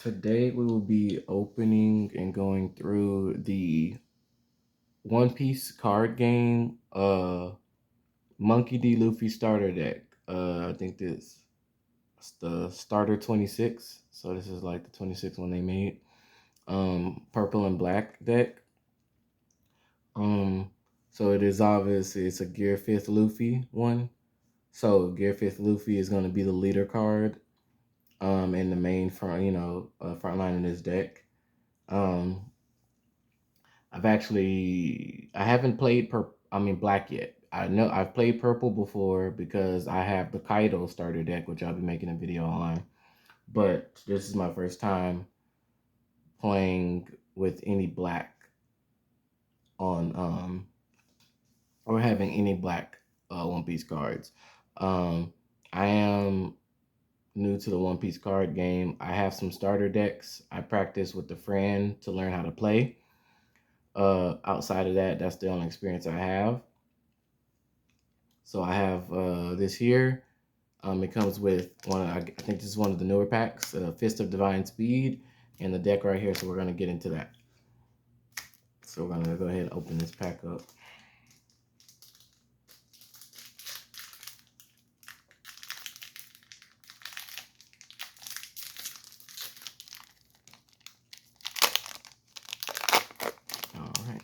Today we will be opening and going through the One Piece card game, Monkey D. Luffy starter deck. I think this is the starter 26. So this is like the 26th one they made. Purple and black deck. Um, so it is obviously it's a Gear 5th Luffy one. So Gear 5th Luffy is going to be the leader card. In the main front, front line in this deck. Um, I haven't played black yet. I know I've played purple before because I have the Kaido starter deck, which I'll be making a video on. But this is my first time playing with any black on or having any black One Piece cards. Um, I am new to the One Piece card game. I have some starter decks. I practice with a friend to learn how to play. Outside of that, that's the only experience I have. So I have this here. It comes with I think this is one of the newer packs, Fist of Divine Speed, and the deck right here. So we're gonna get into that. So we're gonna go ahead and open this pack up. All right.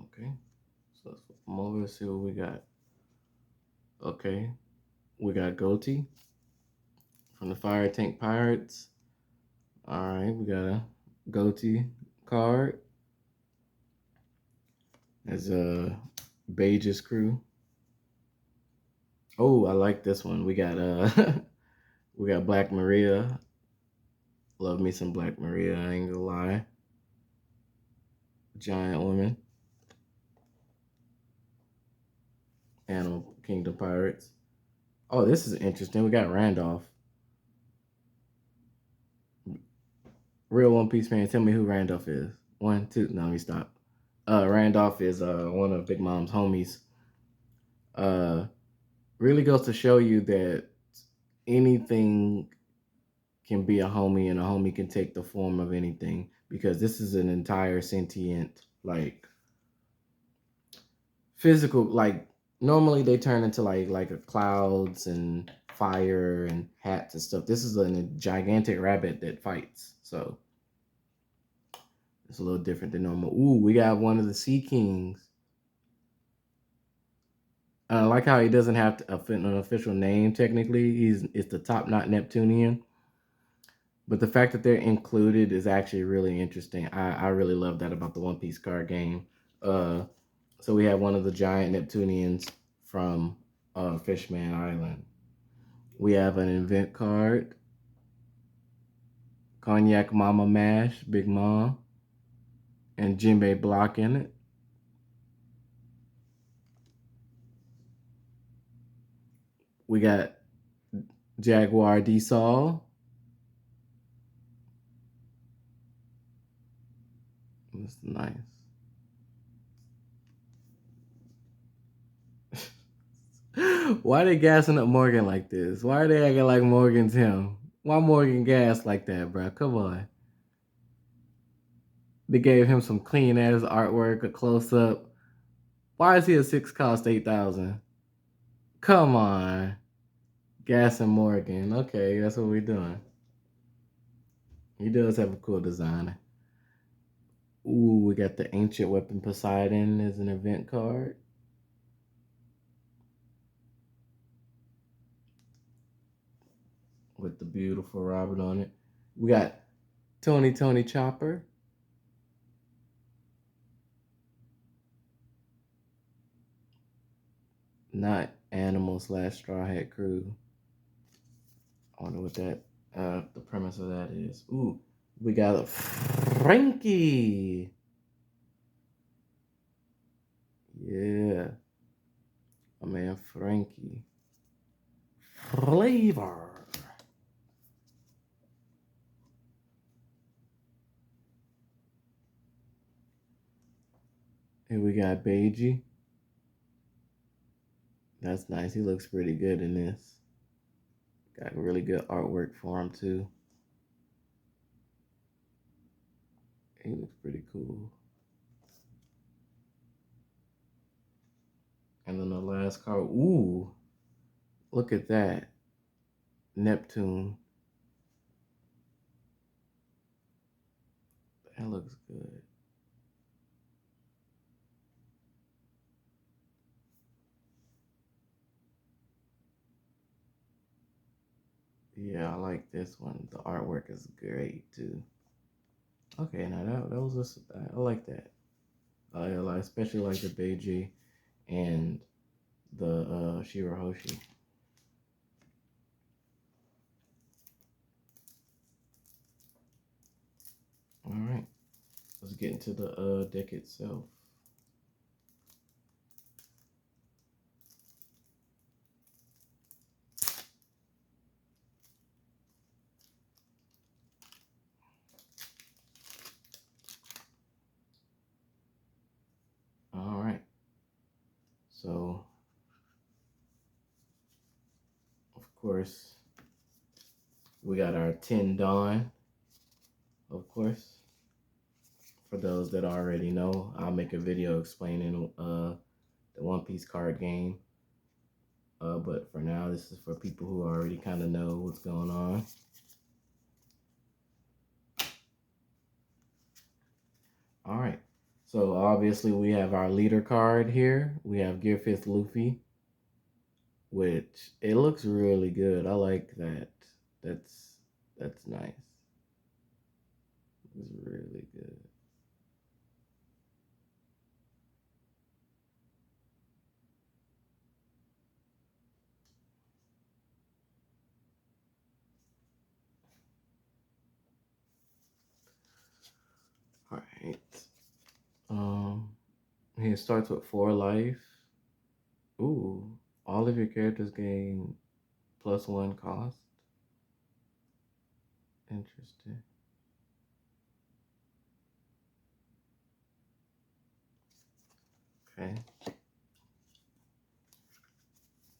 Okay. So let's flip them over and see what we got. Okay. We got Goatee from the Fire Tank Pirates. All right. We got a Goatee card. There's a Beges crew. Oh, I like this one. We got we got Black Maria. Love me some Black Maria, I ain't gonna lie. Giant Woman. Animal Kingdom Pirates. Oh, this is interesting. We got Randolph. Real One Piece fan, tell me who Randolph is. One, two, no, let me stop. Randolph is one of Big Mom's homies. Uh, really goes to show you that anything can be a homie and a homie can take the form of anything because this is an entire sentient, like, physical, like, normally they turn into like a clouds and fire and hats and stuff. This is a gigantic rabbit that fights, so it's a little different than normal. Ooh, we got one of the Sea Kings. I like how he doesn't have an official name technically. It's the top knot Neptunian. But the fact that they're included is actually really interesting. I really love that about the One Piece card game. So we have one of the giant Neptunians from Fishman Island. We have an event card. Cognac Mama Mash, Big Mom, and Jinbei Block in it. We got Jaguar D Sol. That's nice. Why they gassing up Morgan like this? Why are they acting like Morgan's him? Why Morgan gas like that, bro? Come on. They gave him some clean ass artwork, a close up. Why is he a 6 cost 8,000? Come on. Gas and Morgan. Okay, that's what we're doing. He does have a cool design. Ooh, we got the Ancient Weapon Poseidon as an event card. With the beautiful Robin on it. We got Tony Chopper. Not Animal / Straw Hat Crew. I wonder what that the premise of that is. Ooh, we got a Frankie. Yeah. My man Frankie. Flavor. Here we got Beiji. That's nice. He looks pretty good in this. Got really good artwork for him too. He looks pretty cool. And then the last card, ooh, look at that. Neptune. That looks good. Yeah, I like this one. The artwork is great too. Okay, now that was just, I like that. I like, especially like the Beiji and the Shirahoshi. All right, let's get into the deck itself. All right, so of course we got our 10 Dawn, of course. For those that already know, I'll make a video explaining the One Piece card game. But for now, this is for people who already kind of know what's going on. All right. So obviously we have our leader card here. We have Gear 5th Luffy, which it looks really good. I like that. That's nice. It's really good. All right. Um, Here it starts with 4 life. Ooh, all of your characters gain +1 cost. Interesting. Okay.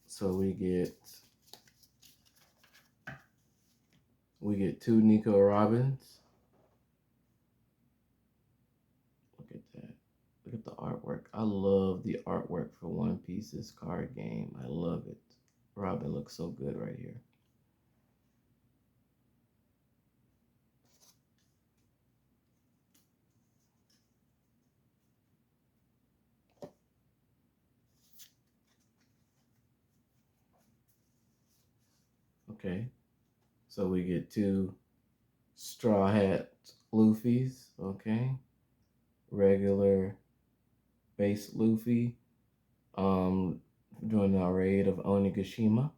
So we get 2 Nico Robins. Look at that. Look at the artwork. I love the artwork for One Piece's card game. I love it. Robin looks so good right here. Okay. So we get 2 Straw Hat Luffy's. Okay. Regular base Luffy. Doing our raid of Onigashima.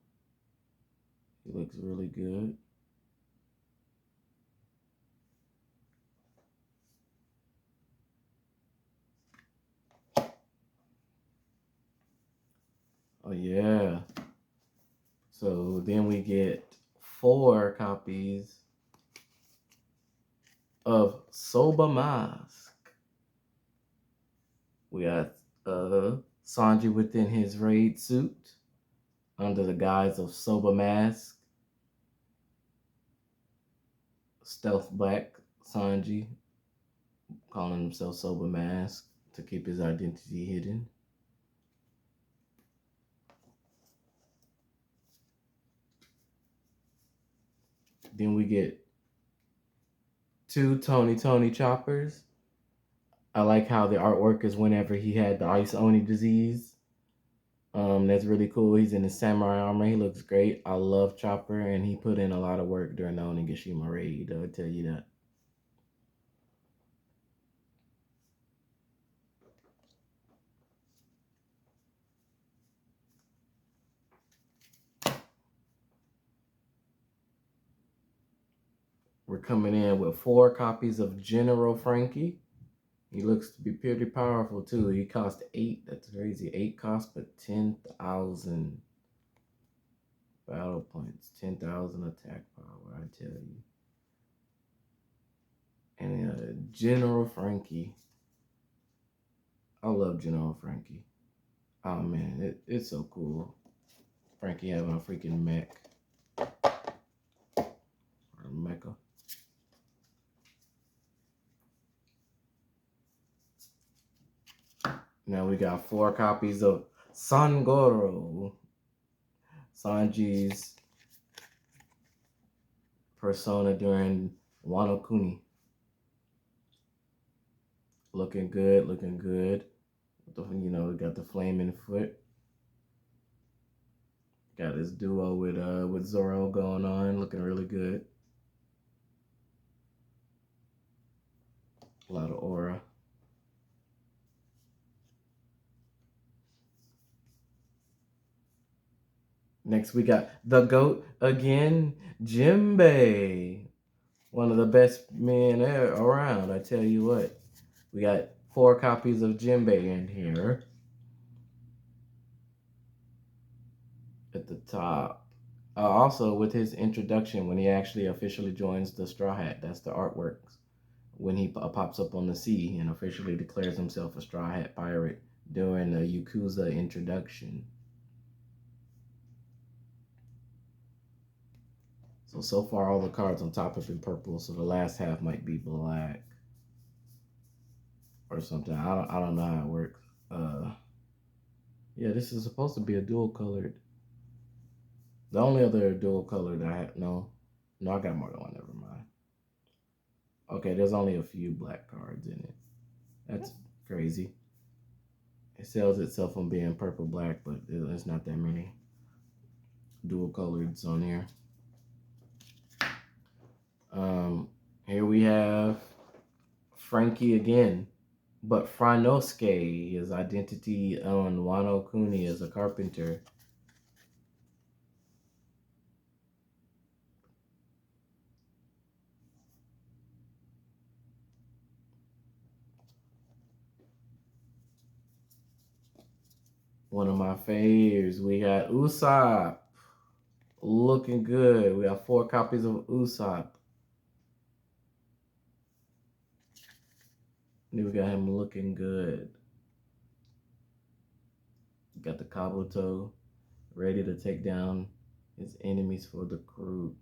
He looks really good. Oh yeah. So then we get 4 copies of Soba Mask. We got Sanji within his raid suit under the guise of Soba Mask. Stealth Black Sanji calling himself Soba Mask to keep his identity hidden. Then we get 2 Tony choppers. I like how the artwork is whenever he had the Ice Oni disease. That's really cool. He's in his samurai armor. He looks great. I love Chopper, and he put in a lot of work during the Onigashima raid. I'll tell you that. We're coming in with 4 copies of General Frankie. He looks to be pretty powerful too. He cost 8. That's crazy. 8 cost, but 10,000 battle points, 10,000 attack power. I tell you. And General Frankie. I love General Frankie. Oh man, it's so cool. Frankie having a freaking mech. Or mecha. Now we got 4 copies of Sangoro. Sanji's persona during Wano Kuni. Looking good, looking good. You know, got the flaming foot. Got his duo with Zoro going on, looking really good. A lot of aura. Next we got the GOAT again, Jimbei. One of the best men around, I tell you what. We got 4 copies of Jimbei in here. At the top. Also, with his introduction, when he actually officially joins the Straw Hat, that's the artwork. When he pops up on the sea and officially declares himself a Straw Hat pirate during the Yakuza introduction. So far all the cards on top have been purple, so the last half might be black or something. I don't know how it works. Yeah, this is supposed to be a dual colored. The only other dual colored I have, no, I got more than one. Never mind. Okay, there's only a few black cards in it. That's crazy. It sells itself on being purple black, but there's not that many dual coloreds on here. Here we have Frankie again, but Franosuke, his identity on Wano Kuni as a carpenter. One of my faves. We got Usopp looking good. We got 4 copies of Usopp. Then we got him looking good. Got the Kabuto ready to take down his enemies for the crew.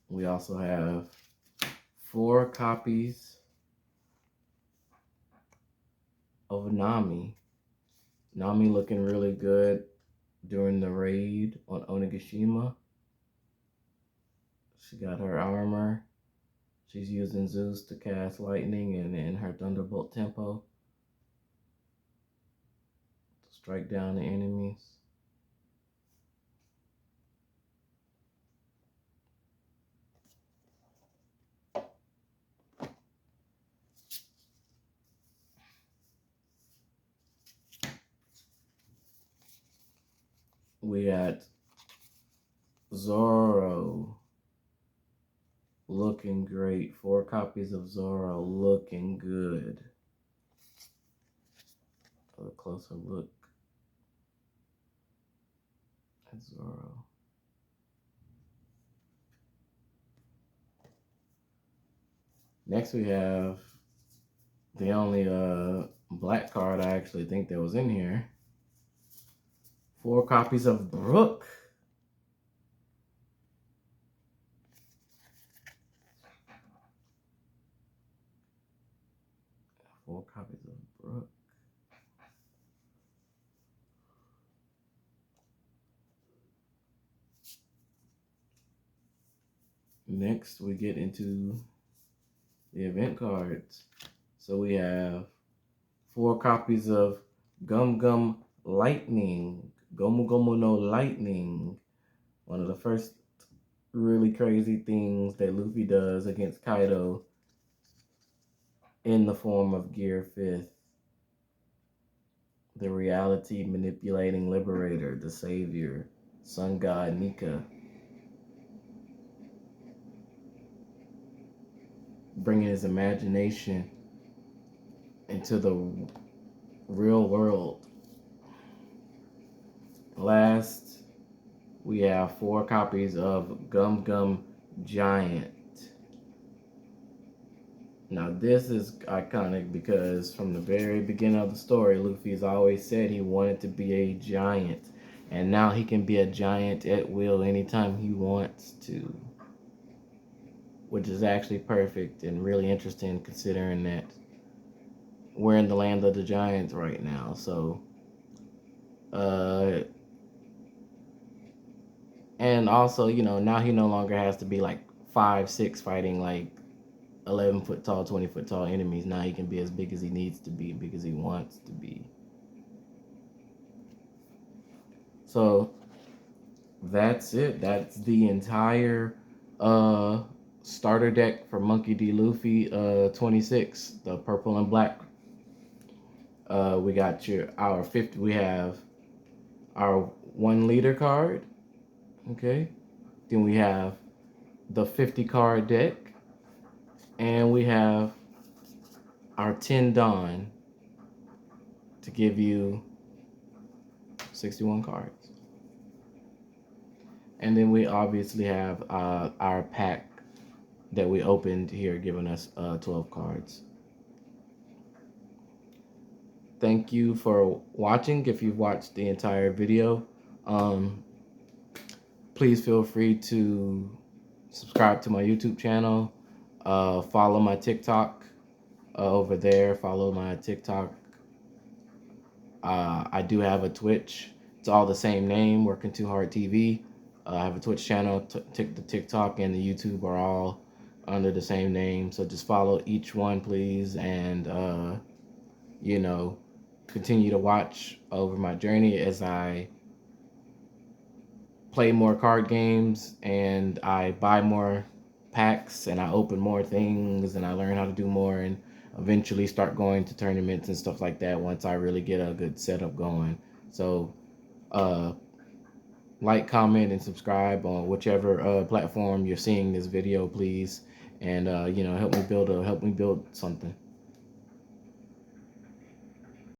We also have 4 copies of Nami. Nami looking really good during the raid on Onigashima. She got her armor. She's using Zeus to cast lightning and in her Thunderbolt tempo to strike down the enemies. We got Zoro looking great. 4 copies of Zoro looking good. A closer look at Zoro. Next we have the only black card I actually think that was in here. 4 copies of Brook. 4 copies of Brook. Next, we get into the event cards. So we have 4 copies of Gum Gum Lightning. Gomu Gomu no Lightning. One of the first really crazy things that Luffy does against Kaido in the form of Gear 5th. The reality manipulating liberator, the savior, sun god Nika. Bringing his imagination into the real world. Last, we have 4 copies of Gum Gum Giant. Now this is iconic because from the very beginning of the story, Luffy's always said he wanted to be a giant. And now he can be a giant at will anytime he wants to. Which is actually perfect and really interesting considering that we're in the land of the giants right now. So, uh, and also, now he no longer has to be like 5'6" fighting like 11-foot tall, 20-foot tall enemies. Now he can be as big as he needs to be because he wants to be. So that's it. That's the entire starter deck for Monkey D. Luffy 26, the purple and black. We got our 50. We have our 1 leader card. Okay. Then we have the 50 card deck, and we have our 10 Dawn to give you 61 cards. And then we obviously have our pack that we opened here, giving us 12 cards. Thank you for watching. If you've watched the entire video, please feel free to subscribe to my YouTube channel. Follow my TikTok over there. Follow my TikTok. I do have a Twitch. It's all the same name, Working Too Hard TV. I have a Twitch channel. The TikTok and the YouTube are all under the same name. So just follow each one, please. And, continue to watch over my journey as I play more card games and I buy more packs and I open more things and I learn how to do more and eventually start going to tournaments and stuff like that once I really get a good setup going. So like, comment, and subscribe on whichever platform you're seeing this video, please. And help me build something.